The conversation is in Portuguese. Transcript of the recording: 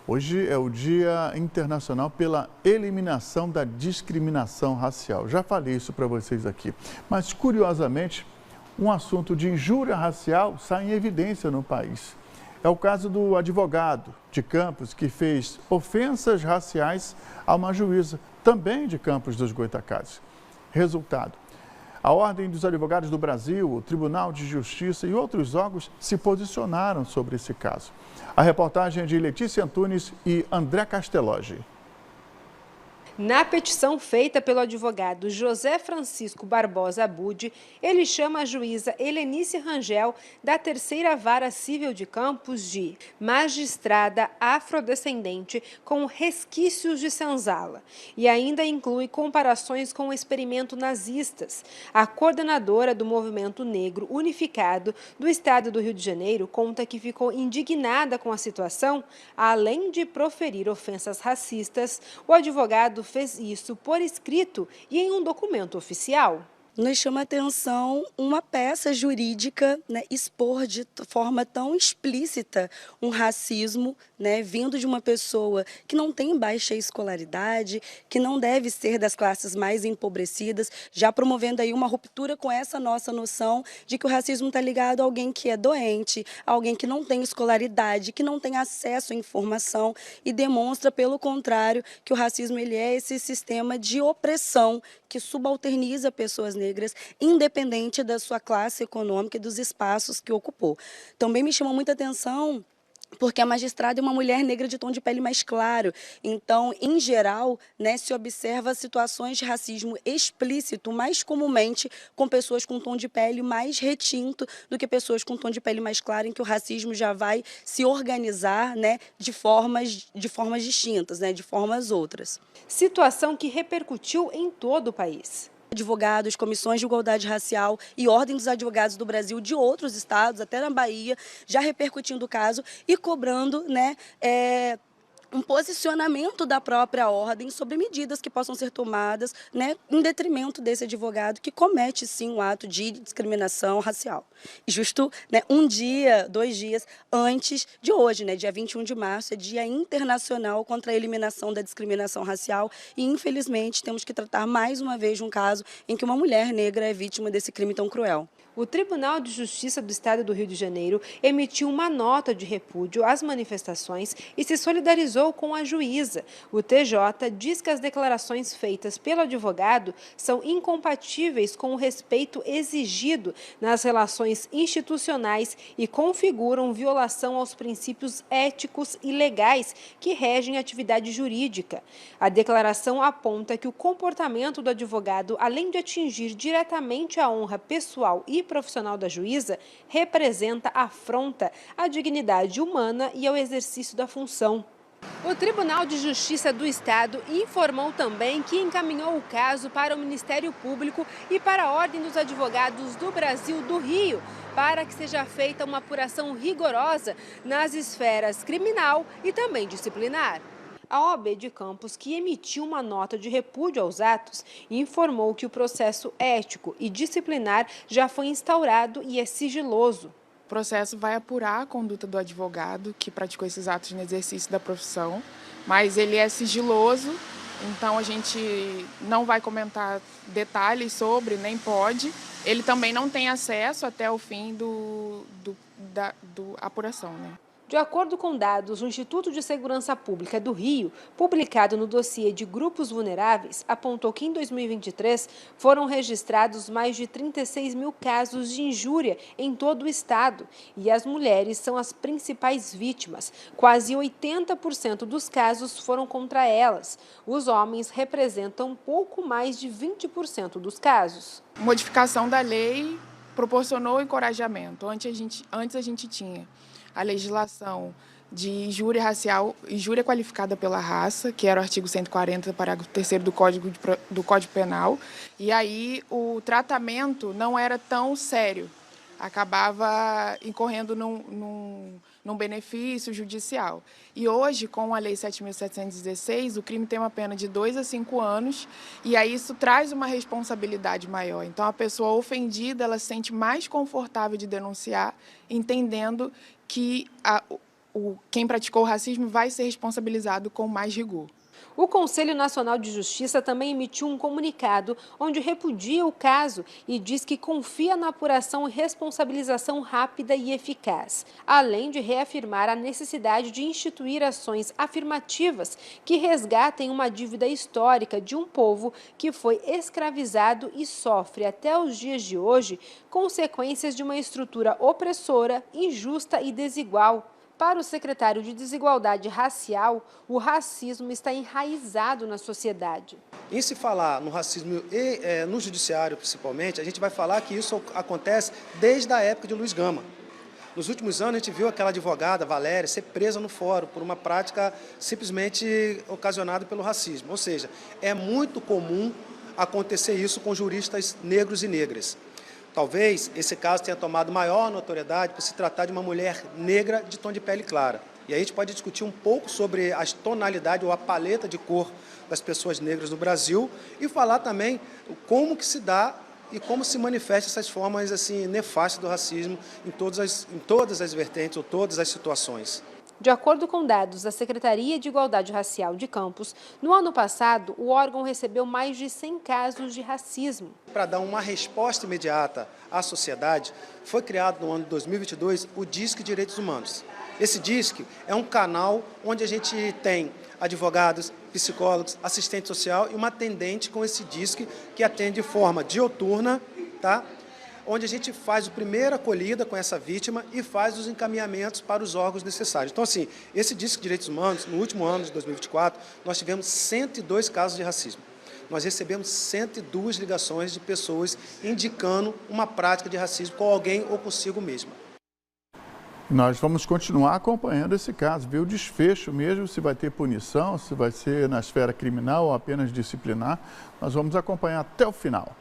Hoje é o Dia Internacional pela Eliminação da Discriminação Racial. Já falei isso para vocês aqui. Mas, curiosamente, um assunto de injúria racial sai em evidência no país. É o caso do advogado de Campos que fez ofensas raciais a uma juíza, também de Campos dos Goytacazes. Resultado: a Ordem dos Advogados do Brasil, o Tribunal de Justiça e outros órgãos se posicionaram sobre esse caso. A reportagem é de Letícia Antunes e André Castellotti. Na petição feita pelo advogado José Francisco Barbosa Abud, ele chama a juíza Helenice Rangel, da Terceira Vara Civil de Campos, de magistrada afrodescendente com resquícios de senzala, e ainda inclui comparações com o experimento nazistas. A coordenadora do Movimento Negro Unificado do Estado do Rio de Janeiro conta que ficou indignada com a situação. Além de proferir ofensas racistas, o advogado fez isso por escrito e em um documento oficial. Nos chama a atenção uma peça jurídica, expor de forma tão explícita um racismo, vindo de uma pessoa que não tem baixa escolaridade, que não deve ser das classes mais empobrecidas, já promovendo aí uma ruptura com essa nossa noção de que o racismo está ligado a alguém que é doente, a alguém que não tem escolaridade, que não tem acesso à informação, e demonstra, pelo contrário, que o racismo ele é esse sistema de opressão que subalterniza pessoas negras, independente da sua classe econômica e dos espaços que ocupou. Também me chamou muita atenção porque a magistrada é uma mulher negra de tom de pele mais claro. Então, em geral, se observa situações de racismo explícito, mais comumente com pessoas com tom de pele mais retinto do que pessoas com tom de pele mais claro, em que o racismo já vai se organizar de formas distintas, de formas outras. Situação que repercutiu em todo o país. Advogados, comissões de igualdade racial e ordem dos advogados do Brasil de outros estados, até na Bahia, já repercutindo o caso e cobrando um posicionamento da própria ordem sobre medidas que possam ser tomadas em detrimento desse advogado que comete, sim, um ato de discriminação racial. E justo um dia, 2 dias antes de hoje, dia 21 de março, é Dia Internacional contra a Eliminação da Discriminação Racial e, infelizmente, temos que tratar mais uma vez de um caso em que uma mulher negra é vítima desse crime tão cruel. O Tribunal de Justiça do Estado do Rio de Janeiro emitiu uma nota de repúdio às manifestações e se solidarizou com a juíza. O TJ diz que as declarações feitas pelo advogado são incompatíveis com o respeito exigido nas relações institucionais e configuram violação aos princípios éticos e legais que regem a atividade jurídica. A declaração aponta que o comportamento do advogado, além de atingir diretamente a honra pessoal e profissional da juíza, representa afronta à dignidade humana e ao exercício da função. O Tribunal de Justiça do Estado informou também que encaminhou o caso para o Ministério Público e para a Ordem dos Advogados do Brasil do Rio, para que seja feita uma apuração rigorosa nas esferas criminal e também disciplinar. A OAB de Campos, que emitiu uma nota de repúdio aos atos, informou que o processo ético e disciplinar já foi instaurado e é sigiloso. O processo vai apurar a conduta do advogado que praticou esses atos no exercício da profissão, mas ele é sigiloso, então a gente não vai comentar detalhes sobre, nem pode. Ele também não tem acesso até o fim da apuração, De acordo com dados do Instituto de Segurança Pública do Rio, publicado no dossiê de grupos vulneráveis, apontou que em 2023 foram registrados mais de 36 mil casos de injúria em todo o estado e as mulheres são as principais vítimas. Quase 80% dos casos foram contra elas. Os homens representam pouco mais de 20% dos casos. A modificação da lei proporcionou encorajamento. Antes a gente tinha a legislação de injúria racial, injúria qualificada pela raça, que era o artigo 140, parágrafo 3º do Código Penal, e aí o tratamento não era tão sério, acabava incorrendo num benefício judicial. E hoje, com a Lei 7.716, o crime tem uma pena de 2 a 5 anos, e aí isso traz uma responsabilidade maior. Então, a pessoa ofendida, ela se sente mais confortável de denunciar, entendendo que quem praticou o racismo vai ser responsabilizado com mais rigor. O Conselho Nacional de Justiça também emitiu um comunicado onde repudia o caso e diz que confia na apuração e responsabilização rápida e eficaz, além de reafirmar a necessidade de instituir ações afirmativas que resgatem uma dívida histórica de um povo que foi escravizado e sofre até os dias de hoje consequências de uma estrutura opressora, injusta e desigual. Para o secretário de Desigualdade Racial, o racismo está enraizado na sociedade. Em se falar no racismo e no judiciário, principalmente, a gente vai falar que isso acontece desde a época de Luiz Gama. Nos últimos anos, a gente viu aquela advogada, Valéria, ser presa no fórum por uma prática simplesmente ocasionada pelo racismo. Ou seja, é muito comum acontecer isso com juristas negros e negras. Talvez esse caso tenha tomado maior notoriedade por se tratar de uma mulher negra de tom de pele clara. E aí a gente pode discutir um pouco sobre as tonalidades ou a paleta de cor das pessoas negras no Brasil e falar também como que se dá e como se manifestam essas formas assim, nefastas do racismo em todas as vertentes ou todas as situações. De acordo com dados da Secretaria de Igualdade Racial de Campos, no ano passado, o órgão recebeu mais de 100 casos de racismo. Para dar uma resposta imediata à sociedade, foi criado no ano de 2022 o DISC Direitos Humanos. Esse DISC é um canal onde a gente tem advogados, psicólogos, assistente social e uma atendente com esse DISC que atende de forma diuturna, tá? Onde a gente faz a primeira acolhida com essa vítima e faz os encaminhamentos para os órgãos necessários. Então, assim, esse DISC de Direitos Humanos, no último ano de 2024, nós tivemos 102 casos de racismo. Nós recebemos 102 ligações de pessoas indicando uma prática de racismo com alguém ou consigo mesma. Nós vamos continuar acompanhando esse caso, ver o desfecho mesmo, se vai ter punição, se vai ser na esfera criminal ou apenas disciplinar. Nós vamos acompanhar até o final.